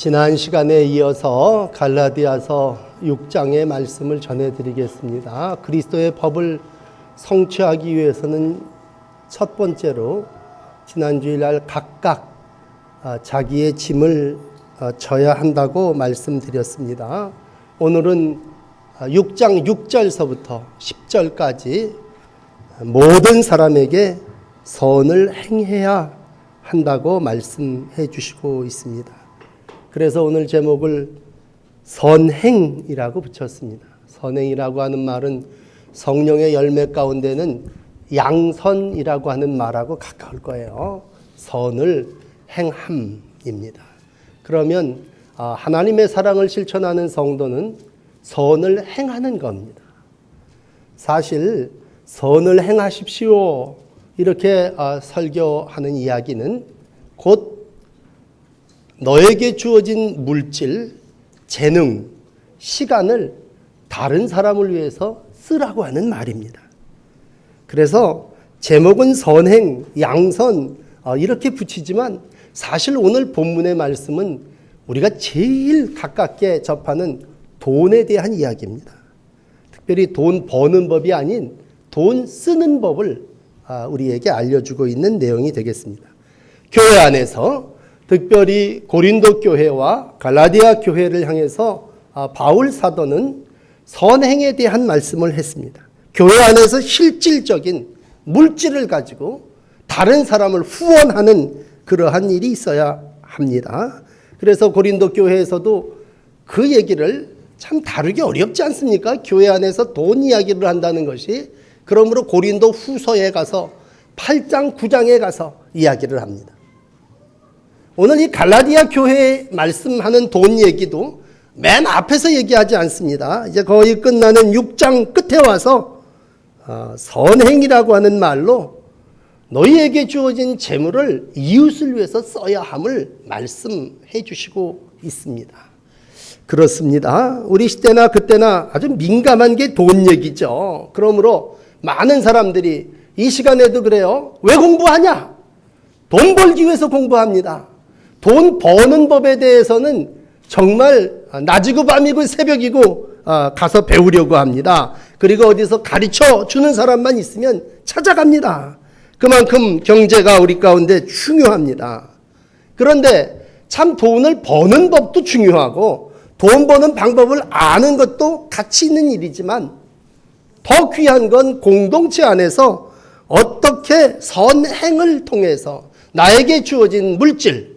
지난 시간에 이어서 갈라디아서 6장의 말씀을 전해드리겠습니다. 그리스도의 법을 성취하기 위해서는 첫 번째로 지난 주일날 각각 자기의 짐을 져야 한다고 말씀드렸습니다. 오늘은 6장 6절서부터 10절까지 모든 사람에게 선을 행해야 한다고 말씀해 주시고 있습니다. 그래서 오늘 제목을 선행이라고 붙였습니다. 선행이라고 하는 말은 성령의 열매 가운데는 양선이라고 하는 말하고 가까울 거예요. 선을 행함입니다. 그러면 하나님의 사랑을 실천하는 성도는 선을 행하는 겁니다. 사실 선을 행하십시오 이렇게 설교하는 이야기는 곧 너에게 주어진 물질, 재능, 시간을 다른 사람을 위해서 쓰라고 하는 말입니다. 그래서 제목은 선행, 양선 이렇게 붙이지만 사실 오늘 본문의 말씀은 우리가 제일 가깝게 접하는 돈에 대한 이야기입니다. 특별히 돈 버는 법이 아닌 돈 쓰는 법을 우리에게 알려주고 있는 내용이 되겠습니다. 교회 안에서 특별히 고린도 교회와 갈라디아 교회를 향해서 바울 사도는 선행에 대한 말씀을 했습니다. 교회 안에서 실질적인 물질을 가지고 다른 사람을 후원하는 그러한 일이 있어야 합니다. 그래서 고린도 교회에서도 그 얘기를 참 다루기 어렵지 않습니까? 교회 안에서 돈 이야기를 한다는 것이. 그러므로 고린도 후서에 가서 8장 9장에 가서 이야기를 합니다. 오늘 이 갈라디아 교회에 말씀하는 돈 얘기도 맨 앞에서 얘기하지 않습니다. 이제 거의 끝나는 6장 끝에 와서 선행이라고 하는 말로 너희에게 주어진 재물을 이웃을 위해서 써야 함을 말씀해 주시고 있습니다. 그렇습니다. 우리 시대나 그때나 아주 민감한 게 돈 얘기죠. 그러므로 많은 사람들이 이 시간에도 그래요. 왜 공부하냐? 돈 벌기 위해서 공부합니다. 돈 버는 법에 대해서는 정말 낮이고 밤이고 새벽이고 가서 배우려고 합니다. 그리고 어디서 가르쳐 주는 사람만 있으면 찾아갑니다. 그만큼 경제가 우리 가운데 중요합니다. 그런데 참 돈을 버는 법도 중요하고 돈 버는 방법을 아는 것도 가치 있는 일이지만 더 귀한 건 공동체 안에서 어떻게 선행을 통해서 나에게 주어진 물질,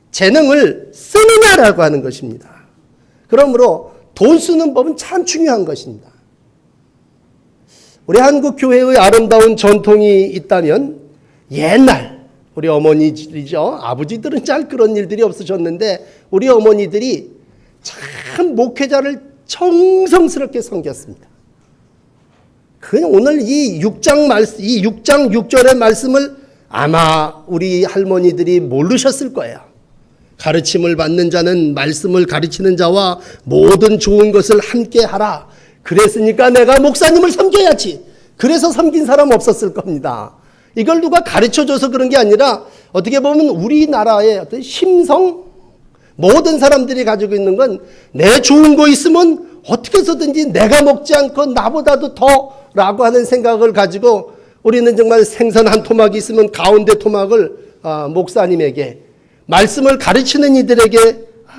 재능을 쓰느냐라고 하는 것입니다. 그러므로 돈 쓰는 법은 참 중요한 것입니다. 우리 한국 교회의 아름다운 전통이 있다면 옛날 우리 어머니들이죠. 아버지들은 잘 그런 일들이 없으셨는데 우리 어머니들이 참 목회자를 정성스럽게 섬겼습니다. 그냥 오늘 이 6장 6절의 말씀을 아마 우리 할머니들이 모르셨을 거예요. 가르침을 받는 자는 말씀을 가르치는 자와 모든 좋은 것을 함께 하라. 그랬으니까 내가 목사님을 섬겨야지. 그래서 섬긴 사람 없었을 겁니다. 이걸 누가 가르쳐줘서 그런 게 아니라 어떻게 보면 우리나라의 어떤 심성, 모든 사람들이 가지고 있는 건 내 좋은 거 있으면 어떻게 해서든지 내가 먹지 않고 나보다도 더 라고 하는 생각을 가지고 우리는 정말 생선 한 토막이 있으면 가운데 토막을 목사님에게 말씀을 가르치는 이들에게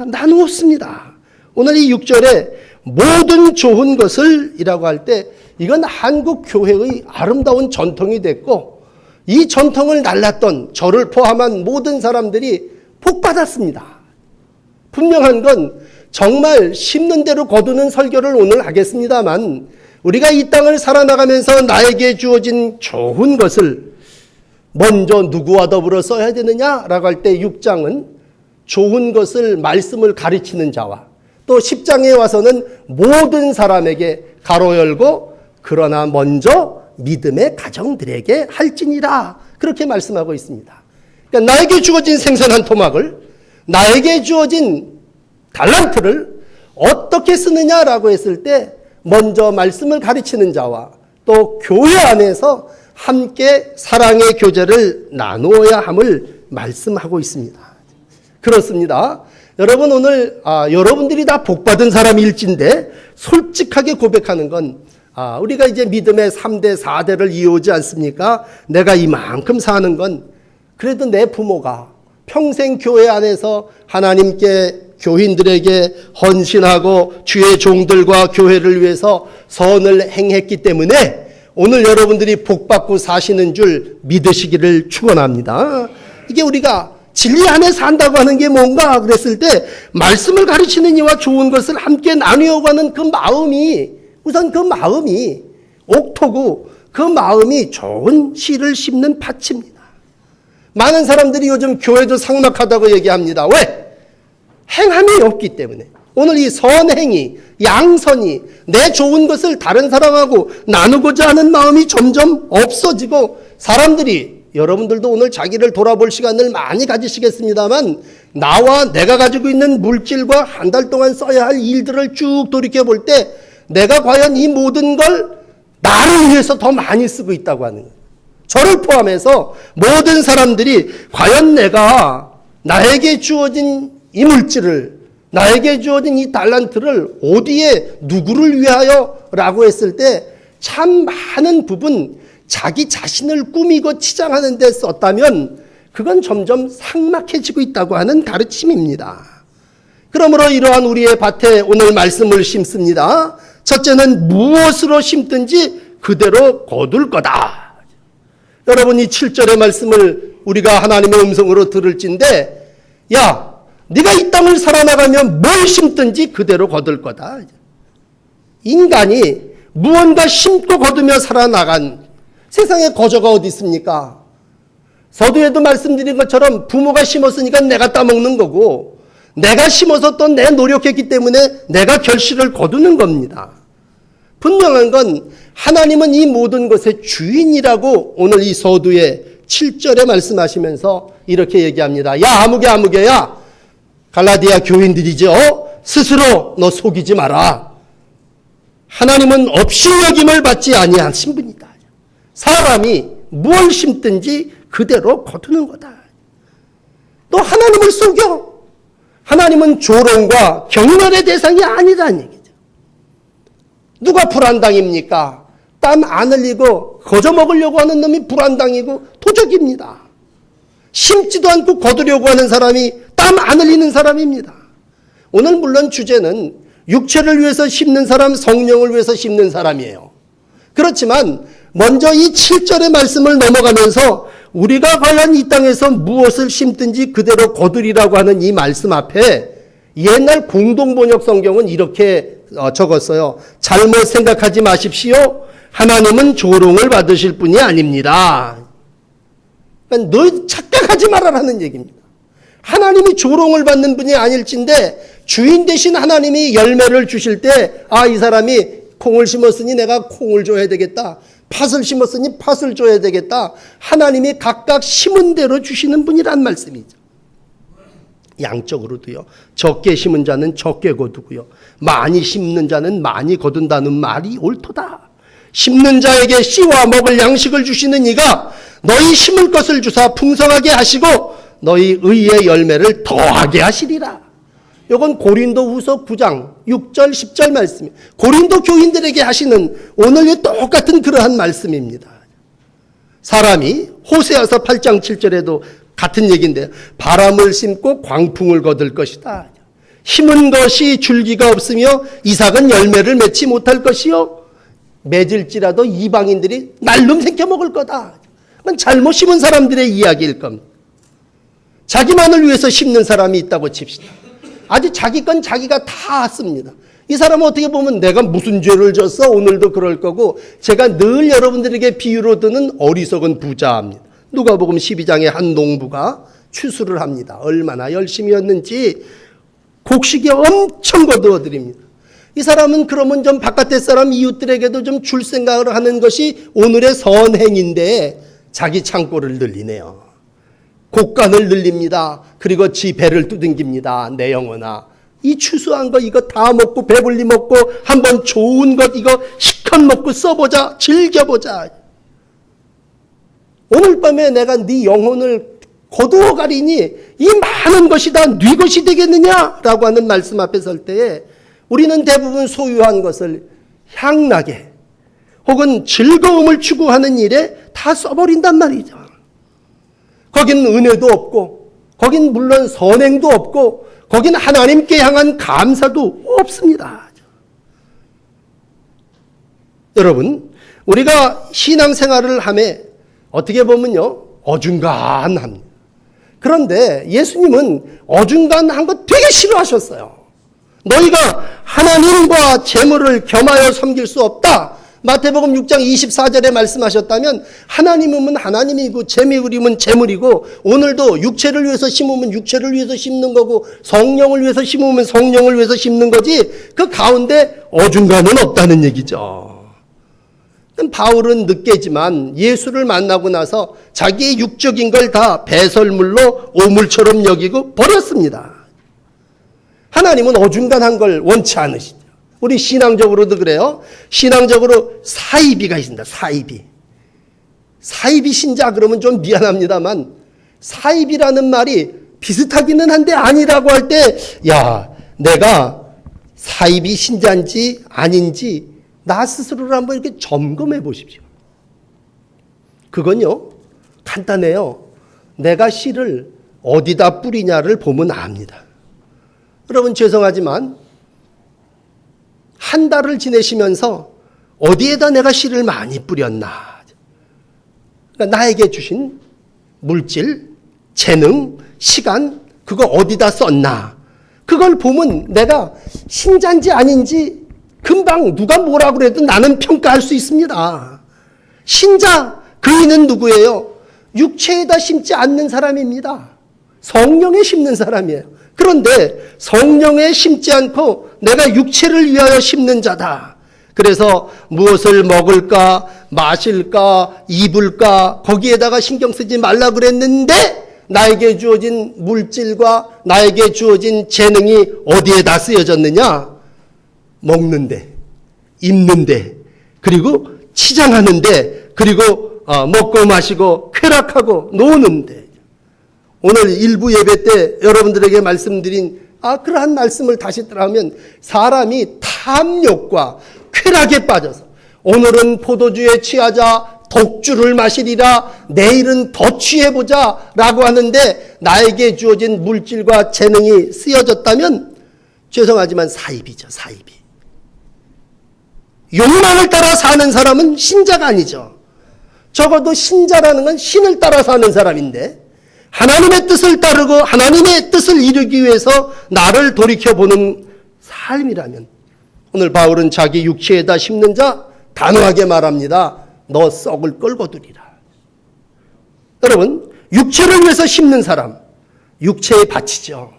나누었습니다. 오늘 이 6절에 모든 좋은 것을 이라고 할 때 이건 한국 교회의 아름다운 전통이 됐고 이 전통을 날랐던 저를 포함한 모든 사람들이 복받았습니다. 분명한 건 정말 심는 대로 거두는 설교를 오늘 하겠습니다만 우리가 이 땅을 살아나가면서 나에게 주어진 좋은 것을 먼저 누구와 더불어 써야 되느냐라고 할 때 6장은 좋은 것을 말씀을 가르치는 자와 또 10장에 와서는 모든 사람에게 가로 열고 그러나 먼저 믿음의 가정들에게 할지니라 그렇게 말씀하고 있습니다. 그러니까 나에게 주어진 생선 한 토막을 나에게 주어진 달란트를 어떻게 쓰느냐라고 했을 때 먼저 말씀을 가르치는 자와 또 교회 안에서 함께 사랑의 교제를 나누어야 함을 말씀하고 있습니다. 그렇습니다. 여러분 오늘 여러분들이 다 복받은 사람일진데 솔직하게 고백하는 건 우리가 이제 믿음의 3대 4대를 이어오지 않습니까? 내가 이만큼 사는 건 그래도 내 부모가 평생 교회 안에서 하나님께 교인들에게 헌신하고 주의 종들과 교회를 위해서 선을 행했기 때문에 오늘 여러분들이 복받고 사시는 줄 믿으시기를 축원합니다. 이게 우리가 진리 안에 산다고 하는 게 뭔가 그랬을 때 말씀을 가르치는 이와 좋은 것을 함께 나누어 가는 그 마음이 우선 그 마음이 옥토고 그 마음이 좋은 씨를 심는 밭입니다. 많은 사람들이 요즘 교회도 삭막하다고 얘기합니다. 왜? 행함이 없기 때문에. 오늘 이 선행이 양선이 내 좋은 것을 다른 사람하고 나누고자 하는 마음이 점점 없어지고 사람들이 여러분들도 오늘 자기를 돌아볼 시간을 많이 가지시겠습니다만 나와 내가 가지고 있는 물질과 한 달 동안 써야 할 일들을 쭉 돌이켜볼 때 내가 과연 이 모든 걸 나를 위해서 더 많이 쓰고 있다고 하는 거예요. 저를 포함해서 모든 사람들이 과연 내가 나에게 주어진 이 물질을 나에게 주어진 이 달란트를 어디에 누구를 위하여 라고 했을 때 참 많은 부분 자기 자신을 꾸미고 치장하는 데 썼다면 그건 점점 삭막해지고 있다고 하는 가르침입니다. 그러므로 이러한 우리의 밭에 오늘 말씀을 심습니다. 첫째는 무엇으로 심든지 그대로 거둘 거다. 여러분 이 7절의 말씀을 우리가 하나님의 음성으로 들을진데 야 네가 이 땅을 살아나가면 뭘 심든지 그대로 거둘 거다. 인간이 무언가 심고 거두며 살아나간 세상에 거저가 어디 있습니까? 서두에도 말씀드린 것처럼 부모가 심었으니까 내가 따먹는 거고 내가 심어서 또 내 노력했기 때문에 내가 결실을 거두는 겁니다. 분명한 건 하나님은 이 모든 것의 주인이라고 오늘 이 서두에 7절에 말씀하시면서 이렇게 얘기합니다. 야 아무개야 갈라디아 교인들이죠. 스스로 너 속이지 마라. 하나님은 업신여김을 받지 아니하신 분이다. 사람이 무엇을 심든지 그대로 거두는 거다. 또 하나님을 속여. 하나님은 조롱과 경멸의 대상이 아니라는 얘기죠. 누가 불안당입니까? 땀 안 흘리고 거저 먹으려고 하는 놈이 불안당이고 도적입니다. 심지도 않고 거두려고 하는 사람이 땀 안 흘리는 사람입니다. 오늘 물론 주제는 육체를 위해서 심는 사람, 성령을 위해서 심는 사람이에요. 그렇지만 먼저 이 7절의 말씀을 넘어가면서 우리가 과연 이 땅에서 무엇을 심든지 그대로 거두리라고 하는 이 말씀 앞에 옛날 공동번역 성경은 이렇게 적었어요. 잘못 생각하지 마십시오. 하나님은 조롱을 받으실 분이 아닙니다. 그러니까 너 착각하지 말아라는 얘기입니다. 하나님이 조롱을 받는 분이 아닐진데 주인 대신 하나님이 열매를 주실 때 이 사람이 콩을 심었으니 내가 콩을 줘야 되겠다. 팥을 심었으니 팥을 줘야 되겠다. 하나님이 각각 심은 대로 주시는 분이란 말씀이죠. 양적으로도요. 적게 심은 자는 적게 거두고요. 많이 심는 자는 많이 거둔다는 말이 옳도다. 심는 자에게 씨와 먹을 양식을 주시는 이가 너희 심을 것을 주사 풍성하게 하시고 너희 의의 열매를 더하게 하시리라. 이건 고린도후서 9장 6절 10절 말씀이에요. 고린도 교인들에게 하시는 오늘 똑같은 그러한 말씀입니다. 사람이 호세아서 8장 7절에도 같은 얘기인데요. 바람을 심고 광풍을 거둘 것이다. 심은 것이 줄기가 없으며 이삭은 열매를 맺지 못할 것이요. 맺을지라도 이방인들이 날름 생겨 먹을 거다. 그건 잘못 심은 사람들의 이야기일 겁니다. 자기만을 위해서 심는 사람이 있다고 칩시다. 아주 자기 건 자기가 다 씁니다. 이 사람은 어떻게 보면 내가 무슨 죄를 졌어? 오늘도 그럴 거고 제가 늘 여러분들에게 비유로 드는 어리석은 부자입니다. 누가복음 12장에 한 농부가 추수를 합니다. 얼마나 열심히 였는지 곡식이 엄청 거두어드립니다. 이 사람은 그러면 좀 바깥의 사람 이웃들에게도 좀 줄 생각을 하는 것이 오늘의 선행인데 자기 창고를 늘리네요. 곡간을 늘립니다. 그리고 지 배를 두둥깁니다. 내 영혼아 이 추수한 거 이거 다 먹고 배불리 먹고 한번 좋은 것 이거 실컷 먹고 써보자. 즐겨보자. 오늘 밤에 내가 네 영혼을 거두어 가리니 이 많은 것이 다 네 것이 되겠느냐라고 하는 말씀 앞에 설 때에 우리는 대부분 소유한 것을 향락에 혹은 즐거움을 추구하는 일에 다 써버린단 말이죠. 거긴 은혜도 없고 거긴 물론 선행도 없고 거긴 하나님께 향한 감사도 없습니다. 여러분, 우리가 신앙생활을 하며 어떻게 보면요 어중간합니다. 그런데 예수님은 어중간한 거 되게 싫어하셨어요. 너희가 하나님과 재물을 겸하여 섬길 수 없다. 마태복음 6장 24절에 말씀하셨다면 하나님은 하나님이고 재물이면 재물이고 오늘도 육체를 위해서 심으면 육체를 위해서 심는 거고 성령을 위해서 심으면 성령을 위해서 심는 거지 그 가운데 어중간은 없다는 얘기죠. 바울은 늦게지만 예수를 만나고 나서 자기의 육적인 걸 다 배설물로 오물처럼 여기고 버렸습니다. 하나님은 어중간한 걸 원치 않으시죠. 우리 신앙적으로도 그래요. 신앙적으로 사이비가 있습니다. 사이비 신자 그러면 좀 미안합니다만 사이비라는 말이 비슷하기는 한데 아니라고 할 때 야, 내가 사이비 신자인지 아닌지 나 스스로를 한번 이렇게 점검해 보십시오. 그건요 간단해요. 내가 씨를 어디다 뿌리냐를 보면 압니다. 여러분 죄송하지만 한 달을 지내시면서 어디에다 내가 씨를 많이 뿌렸나. 그러니까 나에게 주신 물질, 재능, 시간 그거 어디다 썼나. 그걸 보면 내가 신자인지 아닌지 금방 누가 뭐라 그래도 나는 평가할 수 있습니다. 신자 그이는 누구예요? 육체에다 심지 않는 사람입니다. 성령에 심는 사람이에요. 그런데 성령에 심지 않고 내가 육체를 위하여 심는 자다. 그래서 무엇을 먹을까 마실까 입을까 거기에다가 신경 쓰지 말라 그랬는데 나에게 주어진 물질과 나에게 주어진 재능이 어디에다 쓰여졌느냐? 먹는데 입는데 그리고 치장하는데 그리고 먹고 마시고 쾌락하고 노는데 오늘 일부 예배 때 여러분들에게 말씀드린 그러한 말씀을 다시 따라하면 사람이 탐욕과 쾌락에 빠져서 오늘은 포도주에 취하자 독주를 마시리라 내일은 더 취해보자 라고 하는데 나에게 주어진 물질과 재능이 쓰여졌다면 죄송하지만 사입이죠. 사입이. 욕망을 따라 사는 사람은 신자가 아니죠. 적어도 신자라는 건 신을 따라 사는 사람인데 하나님의 뜻을 따르고 하나님의 뜻을 이루기 위해서 나를 돌이켜보는 삶이라면 오늘 바울은 자기 육체에다 심는 자 단호하게 말합니다. 너 썩을 걸 거두리라. 여러분 육체를 위해서 심는 사람 육체의 밭이죠.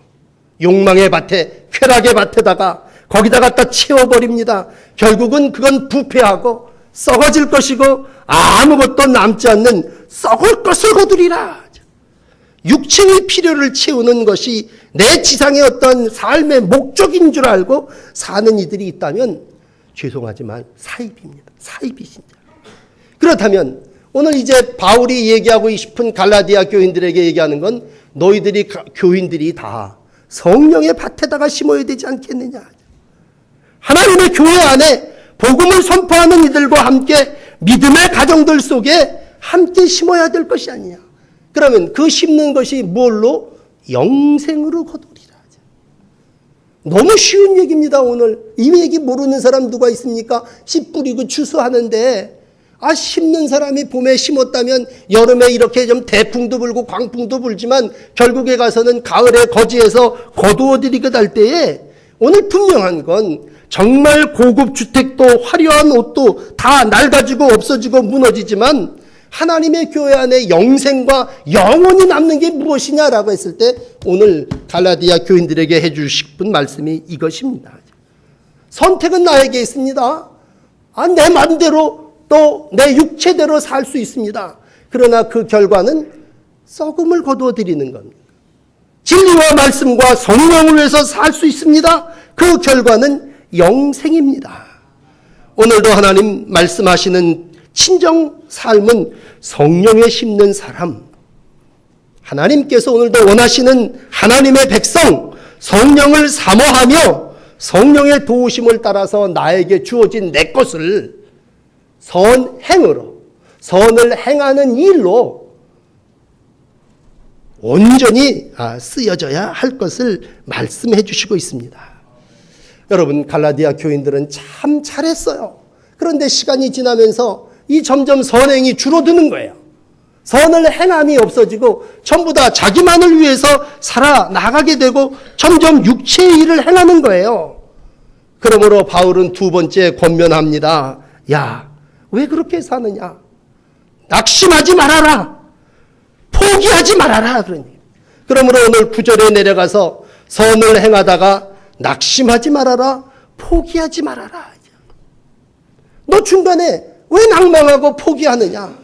욕망의 밭에 쾌락의 밭에다가 거기다 갖다 채워버립니다. 결국은 그건 부패하고 썩어질 것이고 아무것도 남지 않는 썩을 것을 거두리라. 육체의 필요를 채우는 것이 내 지상의 어떤 삶의 목적인 줄 알고 사는 이들이 있다면 죄송하지만 사입입니다. 사입이신자. 그렇다면 오늘 이제 바울이 얘기하고 싶은 갈라디아 교인들에게 얘기하는 건 너희들이 교인들이 다 성령의 밭에다가 심어야 되지 않겠느냐. 하나님의 교회 안에 복음을 선포하는 이들과 함께 믿음의 가정들 속에 함께 심어야 될 것이 아니냐. 그러면 그 심는 것이 뭘로? 영생으로 거두리라. 너무 쉬운 얘기입니다. 오늘 이 얘기 모르는 사람 누가 있습니까? 씨 뿌리고 추수하는데 심는 사람이 봄에 심었다면 여름에 이렇게 좀 대풍도 불고 광풍도 불지만 결국에 가서는 가을에 거지에서 거두어들이게 될 때에 오늘 분명한 건 정말 고급 주택도 화려한 옷도 다 낡아지고 없어지고 무너지지만 하나님의 교회 안에 영생과 영원히 남는 게 무엇이냐라고 했을 때 오늘 갈라디아 교인들에게 해주고 싶은 말씀이 이것입니다. 선택은 나에게 있습니다. 내 마음대로 또 내 육체대로 살 수 있습니다. 그러나 그 결과는 썩음을 거두어 드리는 겁니다. 진리와 말씀과 성령을 위해서 살 수 있습니다. 그 결과는 영생입니다. 오늘도 하나님 말씀하시는 친정 삶은 성령에 심는 사람, 하나님께서 오늘도 원하시는 하나님의 백성, 성령을 사모하며 성령의 도우심을 따라서 나에게 주어진 내 것을 선행으로, 선을 행하는 일로 온전히 쓰여져야 할 것을 말씀해 주시고 있습니다. 여러분, 갈라디아 교인들은 참 잘했어요. 그런데 시간이 지나면서 이 점점 선행이 줄어드는 거예요. 선을 행함이 없어지고 전부 다 자기만을 위해서 살아나가게 되고 점점 육체의 일을 행하는 거예요. 그러므로 바울은 두 번째 권면합니다. 야, 왜 그렇게 사느냐? 낙심하지 말아라. 포기하지 말아라. 그러므로 오늘 9절에 내려가서 선을 행하다가 낙심하지 말아라. 포기하지 말아라. 너 중간에 왜 낭망하고 포기하느냐?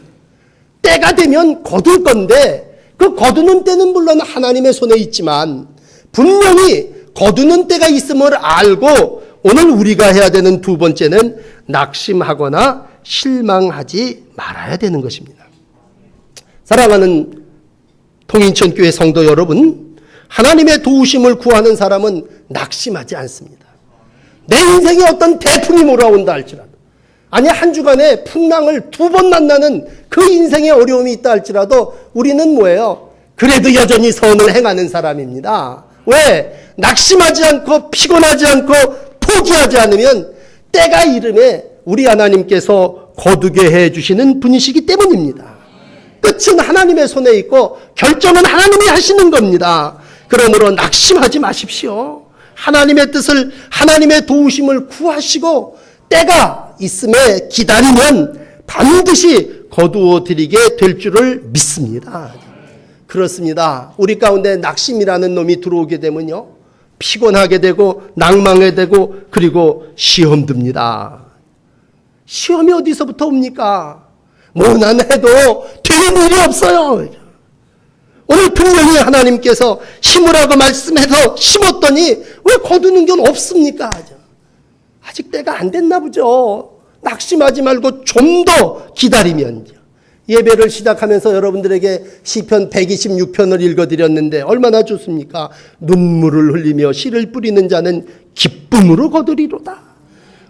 때가 되면 거둘 건데 그 거두는 때는 물론 하나님의 손에 있지만 분명히 거두는 때가 있음을 알고 오늘 우리가 해야 되는 두 번째는 낙심하거나 실망하지 말아야 되는 것입니다. 사랑하는 통인천교회 성도 여러분, 하나님의 도우심을 구하는 사람은 낙심하지 않습니다. 내 인생에 어떤 태풍이 몰아온다 할지라도, 아니 한 주간에 풍랑을 2번 만나는 그 인생의 어려움이 있다 할지라도 우리는 뭐예요? 그래도 여전히 선을 행하는 사람입니다. 왜? 낙심하지 않고 피곤하지 않고 포기하지 않으면 때가 이름에 우리 하나님께서 거두게 해주시는 분이시기 때문입니다. 끝은 하나님의 손에 있고 결정은 하나님이 하시는 겁니다. 그러므로 낙심하지 마십시오. 하나님의 뜻을, 하나님의 도우심을 구하시고 때가 있음에 기다리면 반드시 거두어 드리게 될 줄을 믿습니다. 그렇습니다. 우리 가운데 낙심이라는 놈이 들어오게 되면요, 피곤하게 되고 낭망하게 되고 그리고 시험 듭니다. 시험이 어디서부터 옵니까? 뭐난 해도 되는 일이 없어요. 오늘 분명히 하나님께서 심으라고 말씀해서 심었더니 왜 거두는 게 없습니까? 아직 때가 안 됐나 보죠. 낙심하지 말고 좀 더 기다리면. 예배를 시작하면서 여러분들에게 시편 126편을 읽어드렸는데 얼마나 좋습니까? 눈물을 흘리며 씨를 뿌리는 자는 기쁨으로 거두리로다.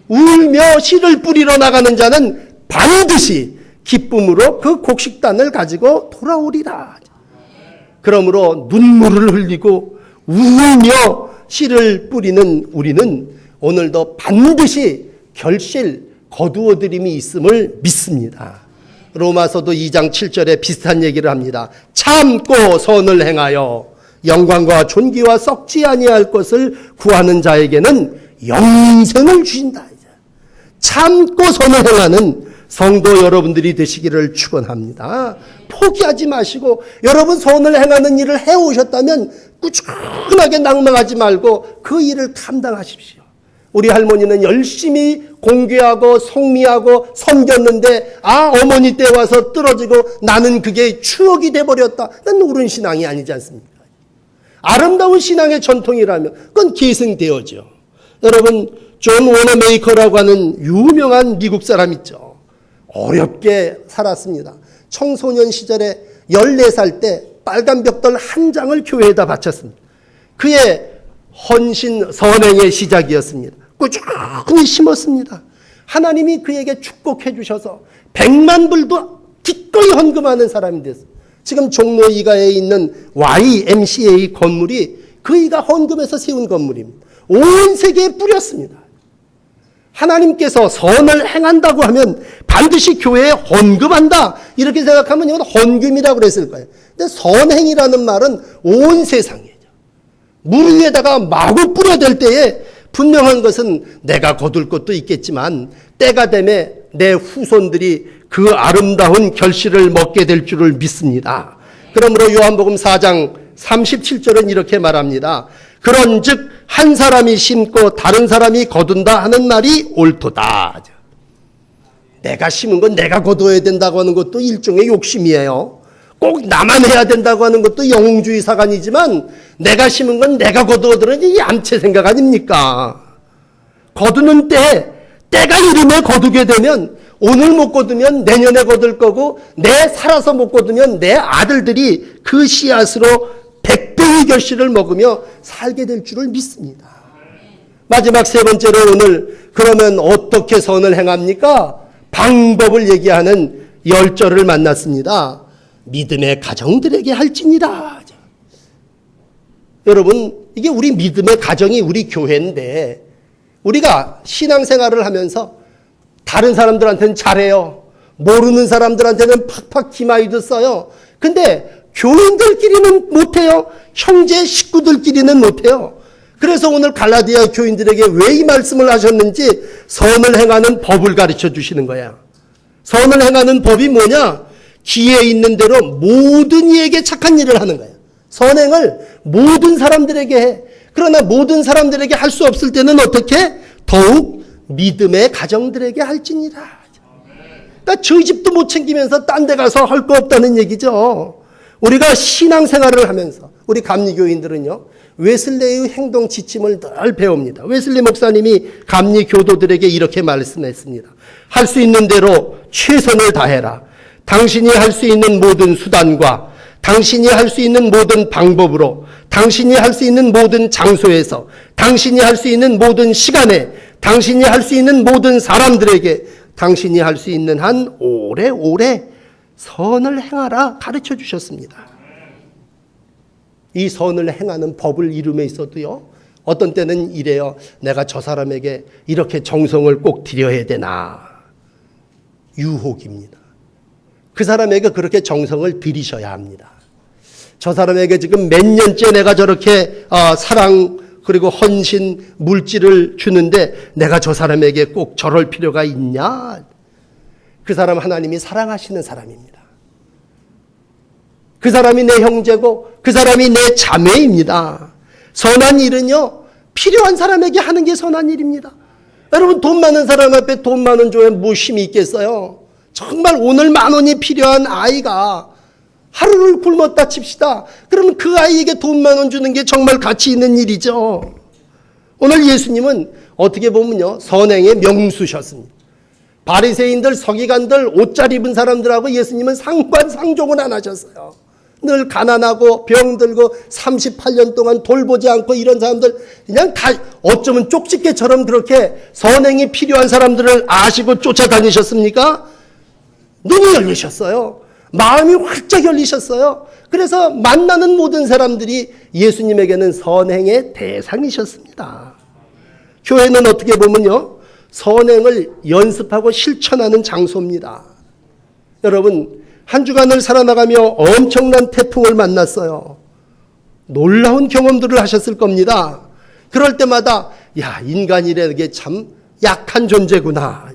울며 씨를 뿌리러 나가는 자는 반드시 기쁨으로 그 곡식단을 가지고 돌아오리라. 그러므로 눈물을 흘리고 울며 씨를 뿌리는 우리는 오늘도 반드시 결실 거두어드림이 있음을 믿습니다. 로마서도 2장 7절에 비슷한 얘기를 합니다. 참고 선을 행하여 영광과 존귀와 썩지 아니할 것을 구하는 자에게는 영생을 주신다. 참고 선을 행하는 성도 여러분들이 되시기를 축원합니다. 포기하지 마시고 여러분 선을 행하는 일을 해오셨다면 꾸준하게 낭망하지 말고 그 일을 감당하십시오. 우리 할머니는 열심히 공개하고 성미하고 섬겼는데 어머니 때 와서 떨어지고 나는 그게 추억이 돼버렸다. 그건 옳은 신앙이 아니지 않습니까? 아름다운 신앙의 전통이라면 그건 계승되어져. 여러분, 존 워너메이커라고 하는 유명한 미국 사람 있죠. 어렵게 살았습니다. 청소년 시절에 14살 때 빨간 벽돌 한 장을 교회에다 바쳤습니다. 그의 헌신 선행의 시작이었습니다. 꾸준히 심었습니다. 하나님이 그에게 축복해 주셔서 100만 불도 기꺼이 헌금하는 사람이 됐습니다. 지금 종로 이가에 있는 YMCA 건물이 그이가 헌금해서 세운 건물입니다. 온 세계에 뿌렸습니다. 하나님께서 선을 행한다고 하면 반드시 교회에 헌금한다 이렇게 생각하면 이건 헌금이라고 그랬을 거예요. 근데 선행이라는 말은 온 세상이죠. 물 위에다가 마구 뿌려댈 때에 분명한 것은 내가 거둘 것도 있겠지만 때가 되면 내 후손들이 그 아름다운 결실을 먹게 될 줄을 믿습니다. 그러므로 요한복음 4장 37절은 이렇게 말합니다. 그런즉 한 사람이 심고 다른 사람이 거둔다 하는 말이 옳도다. 내가 심은 건 내가 거두어야 된다고 하는 것도 일종의 욕심이에요. 꼭 나만 해야 된다고 하는 것도 영웅주의 사관이지만 내가 심은 건 내가 거두어들으니 얌체 생각 아닙니까? 거두는 때가 이름에 거두게 되면 오늘 못 거두면 내년에 거둘 거고 내 살아서 못 거두면 내 아들들이 그 씨앗으로 백배의 결실을 먹으며 살게 될 줄을 믿습니다. 마지막 세 번째로 오늘 그러면 어떻게 선을 행합니까? 방법을 얘기하는 10절을 만났습니다. 믿음의 가정들에게 할지니라. 여러분, 이게 우리 믿음의 가정이 우리 교회인데 우리가 신앙생활을 하면서 다른 사람들한테는 잘해요. 모르는 사람들한테는 팍팍 기마이도 써요. 근데 교인들끼리는 못해요. 형제 식구들끼리는 못해요. 그래서 오늘 갈라디아 교인들에게 왜 이 말씀을 하셨는지 선을 행하는 법을 가르쳐 주시는 거야. 선을 행하는 법이 뭐냐? 기회 있는 대로 모든 이에게 착한 일을 하는 거야. 선행을 모든 사람들에게 해. 그러나 모든 사람들에게 할 수 없을 때는 어떻게? 더욱 믿음의 가정들에게 할지니라. 그러니까 저희 집도 못 챙기면서 딴 데 가서 할 거 없다는 얘기죠. 우리가 신앙생활을 하면서 우리 감리교인들은요. 웨슬레의 행동 지침을 늘 배웁니다. 웨슬리 목사님이 감리 교도들에게 이렇게 말씀했습니다. 할 수 있는 대로 최선을 다해라. 당신이 할 수 있는 모든 수단과 당신이 할 수 있는 모든 방법으로 당신이 할 수 있는 모든 장소에서 당신이 할 수 있는 모든 시간에 당신이 할 수 있는 모든 사람들에게 당신이 할 수 있는 한 오래오래 선을 행하라 가르쳐 주셨습니다. 이 선을 행하는 법을 이름에 있어도요. 어떤 때는 이래요. 내가 저 사람에게 이렇게 정성을 꼭 드려야 되나. 유혹입니다. 그 사람에게 그렇게 정성을 들이셔야 합니다. 저 사람에게 지금 몇 년째 내가 저렇게 사랑 그리고 헌신 물질을 주는데 내가 저 사람에게 꼭 저럴 필요가 있냐? 그 사람 하나님이 사랑하시는 사람입니다. 그 사람이 내 형제고 그 사람이 내 자매입니다. 선한 일은요. 필요한 사람에게 하는 게 선한 일입니다. 여러분 돈 많은 사람 앞에 돈 많은 줘야 뭐 힘이 있겠어요? 정말 오늘 10,000원이 필요한 아이가 하루를 굶었다 칩시다. 그러면 그 아이에게 돈 10,000원 주는 게 정말 가치 있는 일이죠. 오늘 예수님은 어떻게 보면요. 선행의 명수셨습니다. 바리새인들, 서기관들, 옷 잘 입은 사람들하고 예수님은 상관상종을 안 하셨어요. 늘 가난하고 병들고 38년 동안 돌보지 않고 이런 사람들 그냥 다 어쩌면 쪽집게처럼 그렇게 선행이 필요한 사람들을 아시고 쫓아다니셨습니까? 눈이 열리셨어요. 마음이 활짝 열리셨어요. 그래서 만나는 모든 사람들이 예수님에게는 선행의 대상이셨습니다. 교회는 어떻게 보면요. 선행을 연습하고 실천하는 장소입니다. 여러분 한 주간을 살아나가며 엄청난 태풍을 만났어요. 놀라운 경험들을 하셨을 겁니다. 그럴 때마다 야 인간이라는 참 약한 존재구나.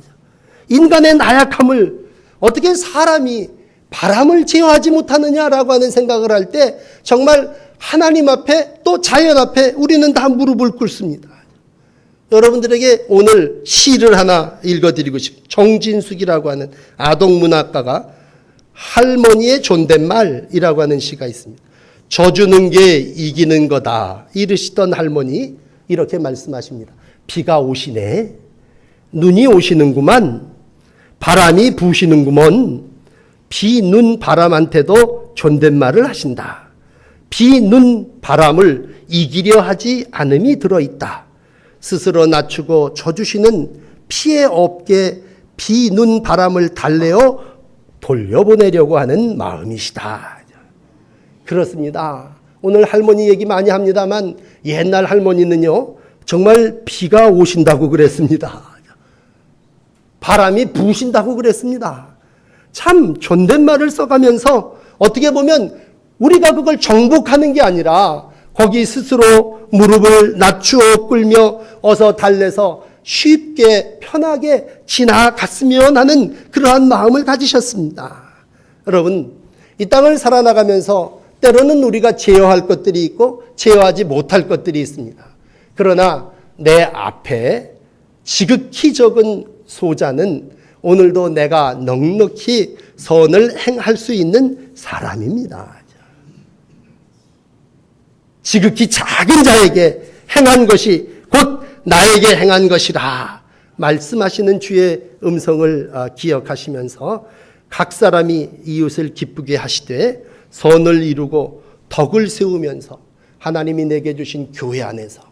인간의 나약함을 어떻게 사람이 바람을 제어하지 못하느냐라고 하는 생각을 할 때 정말 하나님 앞에 또 자연 앞에 우리는 다 무릎을 꿇습니다. 여러분들에게 오늘 시를 하나 읽어드리고 싶습니다. 정진숙이라고 하는 아동문학가가 할머니의 존댓말이라고 하는 시가 있습니다. 져주는 게 이기는 거다 이르시던 할머니 이렇게 말씀하십니다. 비가 오시네. 눈이 오시는구만. 바람이 부시는구먼. 비, 눈, 바람한테도 존댓말을 하신다. 비, 눈, 바람을 이기려 하지 않음이 들어있다. 스스로 낮추고 져주시는 피해 없게 비, 눈, 바람을 달래어 돌려보내려고 하는 마음이시다. 그렇습니다. 오늘 할머니 얘기 많이 합니다만 옛날 할머니는요. 정말 비가 오신다고 그랬습니다. 바람이 부신다고 그랬습니다. 참 존댓말을 써가면서 어떻게 보면 우리가 그걸 정복하는 게 아니라 거기 스스로 무릎을 낮추어 꿇며 어서 달래서 쉽게 편하게 지나갔으면 하는 그러한 마음을 가지셨습니다. 여러분 이 땅을 살아나가면서 때로는 우리가 제어할 것들이 있고 제어하지 못할 것들이 있습니다. 그러나 내 앞에 지극히 적은 소자는 오늘도 내가 넉넉히 선을 행할 수 있는 사람입니다. 지극히 작은 자에게 행한 것이 곧 나에게 행한 것이라 말씀하시는 주의 음성을 기억하시면서 각 사람이 이웃을 기쁘게 하시되 선을 이루고 덕을 세우면서 하나님이 내게 주신 교회 안에서,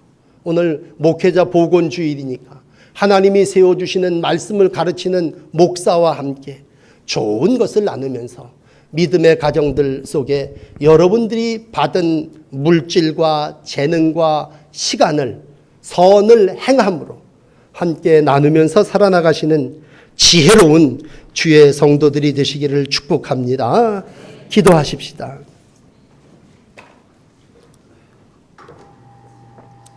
오늘 목회자 복원주일이니까 하나님이 세워주시는 말씀을 가르치는 목사와 함께 좋은 것을 나누면서 믿음의 가정들 속에 여러분들이 받은 물질과 재능과 시간을 선을 행함으로 함께 나누면서 살아나가시는 지혜로운 주의 성도들이 되시기를 축복합니다. 기도하십시다.